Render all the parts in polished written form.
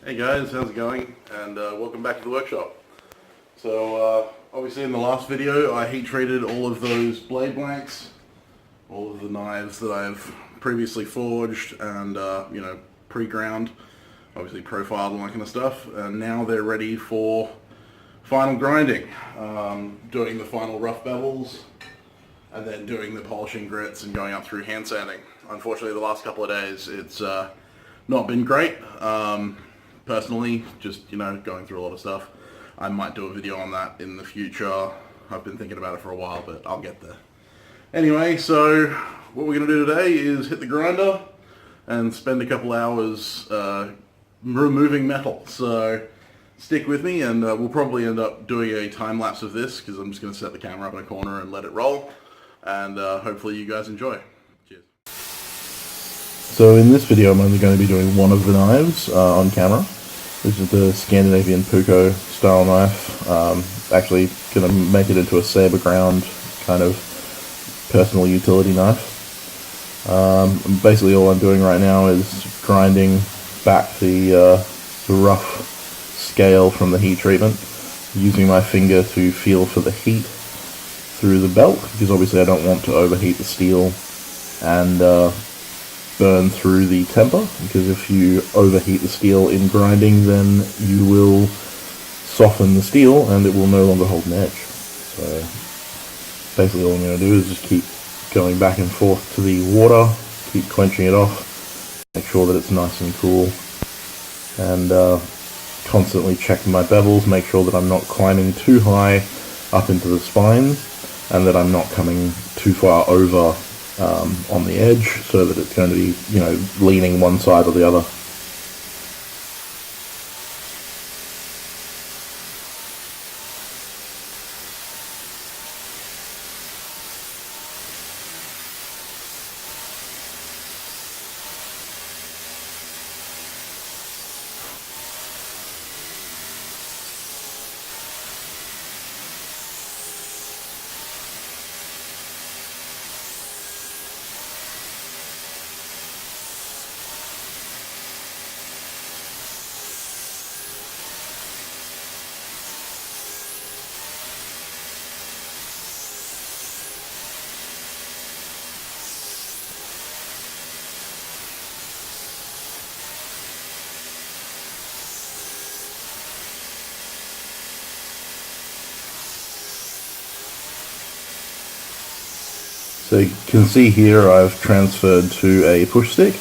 Hey guys, how's it going? And welcome back to the workshop. So obviously in the last video I heat treated all of those blade blanks, all of the knives that I've previously forged and pre-ground, obviously profiled and that kind of stuff, and now they're ready for final grinding, doing the final rough bevels and then doing the polishing grits and going up through hand sanding. Unfortunately the last couple of days it's not been great. Personally, just, going through a lot of stuff. I might do a video on that in the future. I've been thinking about it for a while, but I'll get there. Anyway, so what we're going to do today is hit the grinder and spend a couple hours removing metal. So stick with me, and we'll probably end up doing a time lapse of this because I'm just going to set the camera up in a corner and let it roll. And hopefully you guys enjoy. Cheers. So in this video I'm only going to be doing one of the knives on camera. This is the Scandinavian Puukko style knife. Actually going to make it into a saber ground kind of personal utility knife. Basically all I'm doing right now is grinding back the rough scale from the heat treatment, using my finger to feel for the heat through the belt, because obviously I don't want to overheat the steel and burn through the temper, because if you overheat the steel in grinding then you will soften the steel and it will no longer hold an edge. So basically all I'm going to do is just keep going back and forth to the water, keep quenching it off, make sure that it's nice and cool, and constantly checking my bevels, make sure that I'm not climbing too high up into the spine and that I'm not coming too far over on the edge, so that it's going to be, leaning one side or the other. So you can see here I've transferred to a push stick.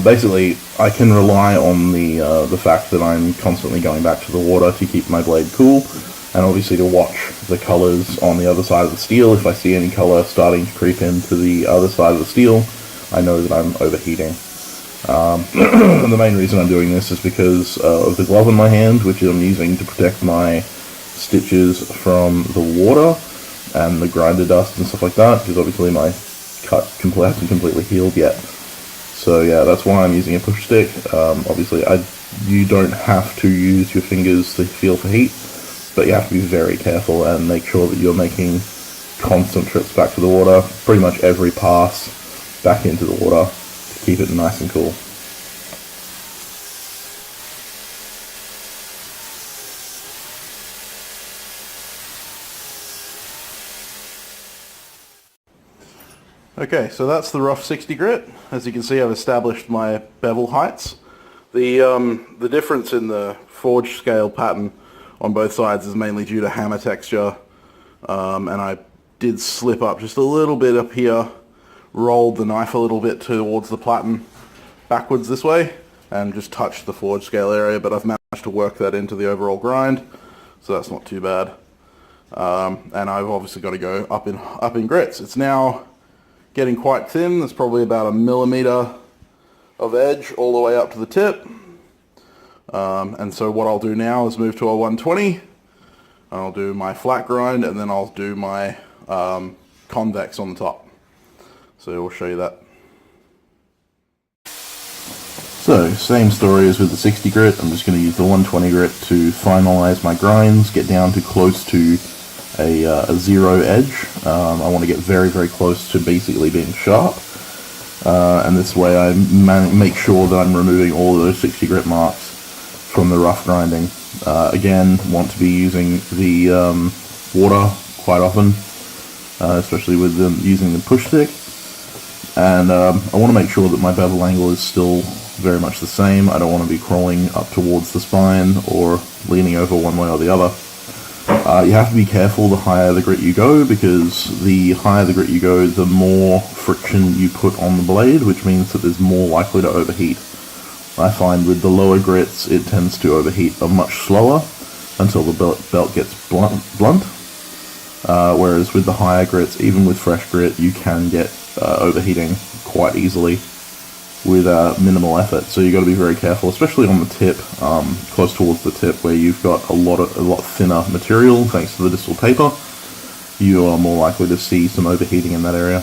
Basically I can rely on the fact that I'm constantly going back to the water to keep my blade cool, and obviously to watch the colours on the other side of the steel. If I see any colour starting to creep into the other side of the steel, I know that I'm overheating. The main reason I'm doing this is because of the glove in my hand, which I'm using to protect my stitches from the water and the grinder dust and stuff like that, because obviously my cut hasn't completely healed yet. So yeah, that's why I'm using a push stick. Obviously you don't have to use your fingers to feel for heat, but you have to be very careful and make sure that you're making constant trips back to the water, pretty much every pass back into the water, to keep it nice and cool. Okay, so that's the rough 60 grit. As you can see, I've established my bevel heights. The difference in the forge scale pattern on both sides is mainly due to hammer texture, and I did slip up just a little bit up here, rolled the knife a little bit towards the platen backwards this way, and just touched the forge scale area, but I've managed to work that into the overall grind, so that's not too bad. And I've obviously got to go up in grits. It's now getting quite thin. There's probably about a millimeter of edge all the way up to the tip. And so what I'll do now is move to a 120. I'll do my flat grind, and then I'll do my convex on the top. So we'll show you that. So same story as with the 60 grit. I'm just going to use the 120 grit to finalize my grinds, get down to close to a zero edge. I want to get very, very close to basically being sharp. And this way I make sure that I'm removing all of those 60 grit marks from the rough grinding. Again, want to be using the water quite often, especially with using the push stick. And I want to make sure that my bevel angle is still very much the same. I don't want to be crawling up towards the spine or leaning over one way or the other. You have to be careful the higher the grit you go, because the higher the grit you go, the more friction you put on the blade, which means that there's more likely to overheat. I find with the lower grits, it tends to overheat much slower until the belt gets blunt. Whereas with the higher grits, even with fresh grit, you can get overheating quite easily with minimal effort. So you got to be very careful, especially on the tip, close towards the tip, where you've got a lot thinner material thanks to the distal taper. You are more likely to see some overheating in that area.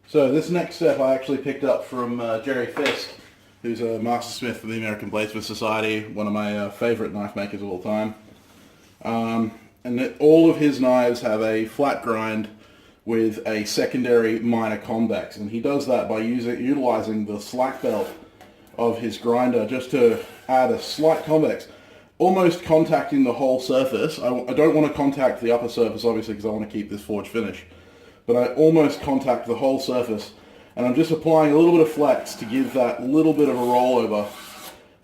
So this next step I actually picked up from Jerry Fisk, who's a mastersmith for the American Bladesmith Society, one of my favorite knife makers of all time. And all of his knives have a flat grind with a secondary minor convex, and he does that by utilizing the slack belt of his grinder just to add a slight convex, almost contacting the whole surface. I don't want to contact the upper surface, obviously, because I want to keep this forge finish. But I almost contact the whole surface, and I'm just applying a little bit of flex to give that little bit of a rollover.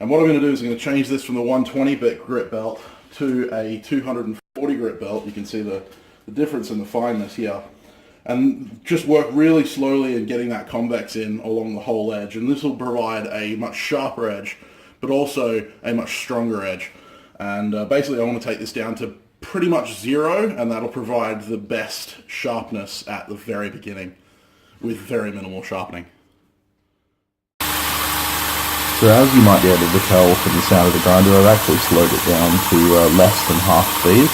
And what I'm going to do is I'm going to change this from the 120 bit grit belt to a 240 grit belt. You can see the difference in the fineness here. And just work really slowly in getting that convex in along the whole edge. And this will provide a much sharper edge, but also a much stronger edge. And basically I want to take this down to pretty much 0, and that'll provide the best sharpness at the very beginning with very minimal sharpening. So as you might be able to tell from the sound of the grinder, I've actually slowed it down to less than half speed,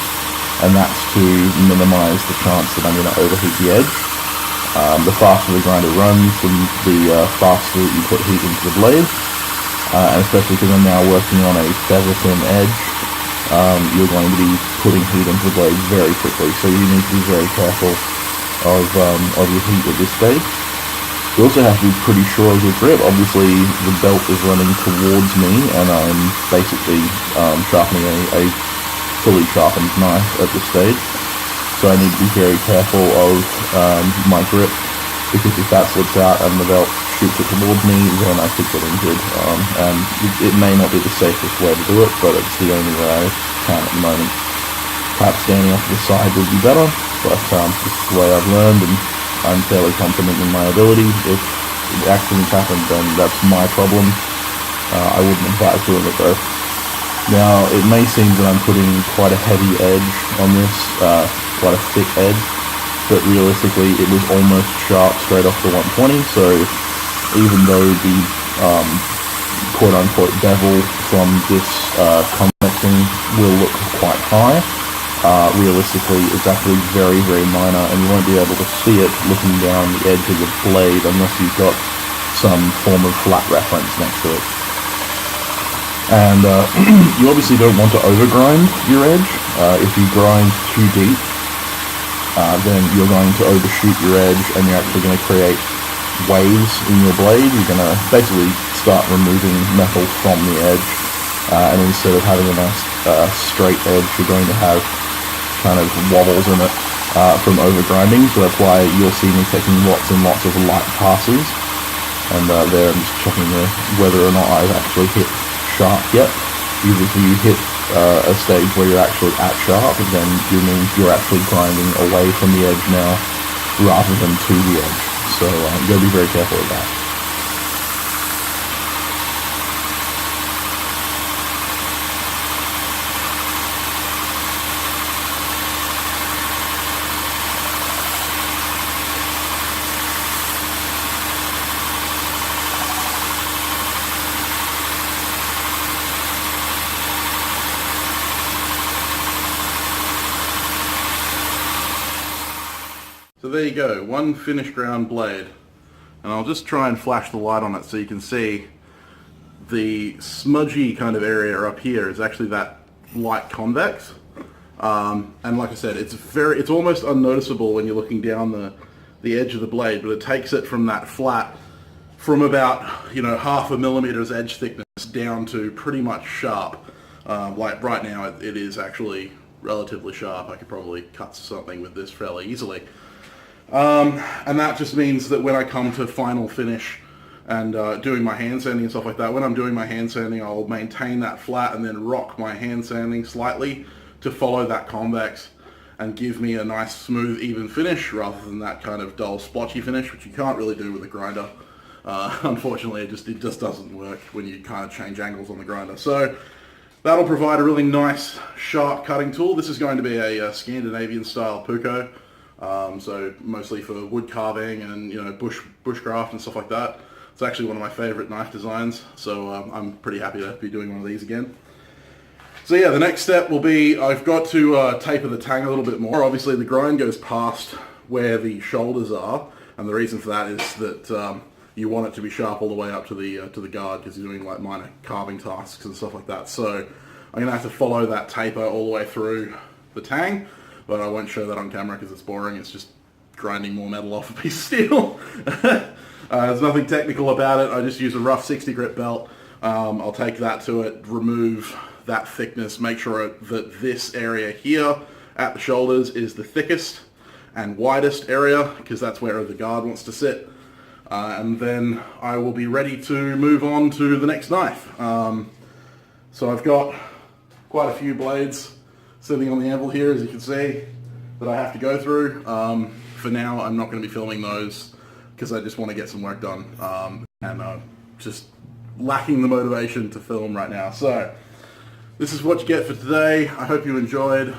and that's to minimize the chance that I'm going to overheat the edge. The faster the grinder runs, the faster you put heat into the blade, and especially because I'm now working on a feather thin edge, you're going to be putting heat into the blade very quickly, so you need to be very careful of your heat at this stage. You also have to be pretty sure of your grip. Obviously the belt is running towards me and I'm basically sharpening a fully sharpened knife at this stage, so I need to be very careful of my grip, because if that slips out and the belt shoots it towards me, then I could get injured. And it may not be the safest way to do it, but it's the only way I can at the moment. Perhaps standing off to the side would be better, but this is the way I've learned, and I'm fairly confident in my ability. If accidents happen, then that's my problem. I wouldn't advise doing it though. Now, it may seem that I'm putting quite a heavy edge on this, quite a thick edge, but realistically it was almost sharp straight off the 120, so even though the quote-unquote bevel from this convexing will look quite high, realistically it's actually very, very minor, and you won't be able to see it looking down the edge of the blade unless you've got some form of flat reference next to it. And you obviously don't want to overgrind your edge. If you grind too deep, then you're going to overshoot your edge, and you're actually going to create waves in your blade. You're going to basically start removing metal from the edge, and instead of having a nice straight edge, you're going to have kind of wobbles in it from overgrinding. So that's why you'll see me taking lots and lots of light passes, and there I'm just checking whether or not I've actually hit sharp yet. Because if you hit a stage where you're actually at sharp, then you mean you're actually grinding away from the edge now rather than to the edge. So you gotta be very careful of that. So there you go, one finished ground blade. And I'll just try and flash the light on it so you can see the smudgy kind of area up here is actually that light convex. And like I said, it's almost unnoticeable when you're looking down the edge of the blade, but it takes it from that flat, from about, half a millimeter's edge thickness down to pretty much sharp. Like right now, it is actually relatively sharp. I could probably cut something with this fairly easily. And that just means that when I come to final finish and doing my hand sanding and stuff like that, when I'm doing my hand sanding, I'll maintain that flat and then rock my hand sanding slightly to follow that convex and give me a nice smooth even finish rather than that kind of dull splotchy finish, which you can't really do with a grinder. Unfortunately, it just doesn't work when you kind of change angles on the grinder. So that'll provide a really nice sharp cutting tool. This is going to be a Scandinavian style puko, so mostly for wood carving and bushcraft and stuff like that. It's actually one of my favorite knife designs, so I'm pretty happy to be doing one of these again. So yeah, the next step will be I've got to taper the tang a little bit more. Obviously the grind goes past where the shoulders are, and the reason for that is that you want it to be sharp all the way up to the guard because you're doing like minor carving tasks and stuff like that. So I'm gonna have to follow that taper all the way through the tang, but I won't show that on camera because it's boring. It's just grinding more metal off a piece of steel. There's nothing technical about it. I just use a rough 60 grit belt. I'll take that to it, remove that thickness, make sure that this area here at the shoulders is the thickest and widest area because that's where the guard wants to sit. And then I will be ready to move on to the next knife. So I've got quite a few blades sitting on the anvil here, as you can see, that I have to go through. For now, I'm not going to be filming those because I just want to get some work done. And just lacking the motivation to film right now. So this is what you get for today. I hope you enjoyed.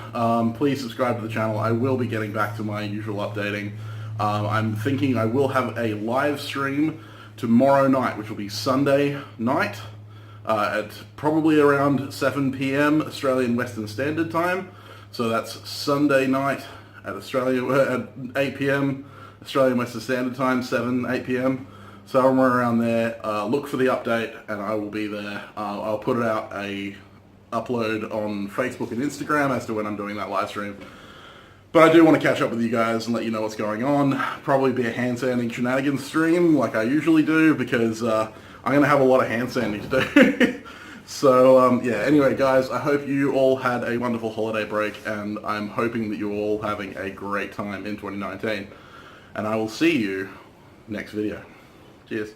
Please subscribe to the channel. I will be getting back to my usual updating. I'm thinking I will have a live stream tomorrow night, which will be Sunday night at probably around 7 p.m. Australian Western Standard Time. So that's Sunday night at at 8 p.m. Australian Western Standard Time, 8 p.m. Somewhere around there. Look for the update and I will be there. I'll put it out a upload on Facebook and Instagram as to when I'm doing that live stream. But I do want to catch up with you guys and let you know what's going on. Probably be a hand sanding shenanigans stream like I usually do because I'm going to have a lot of hand sanding to do. So yeah, anyway guys, I hope you all had a wonderful holiday break and I'm hoping that you're all having a great time in 2019. And I will see you next video. Cheers.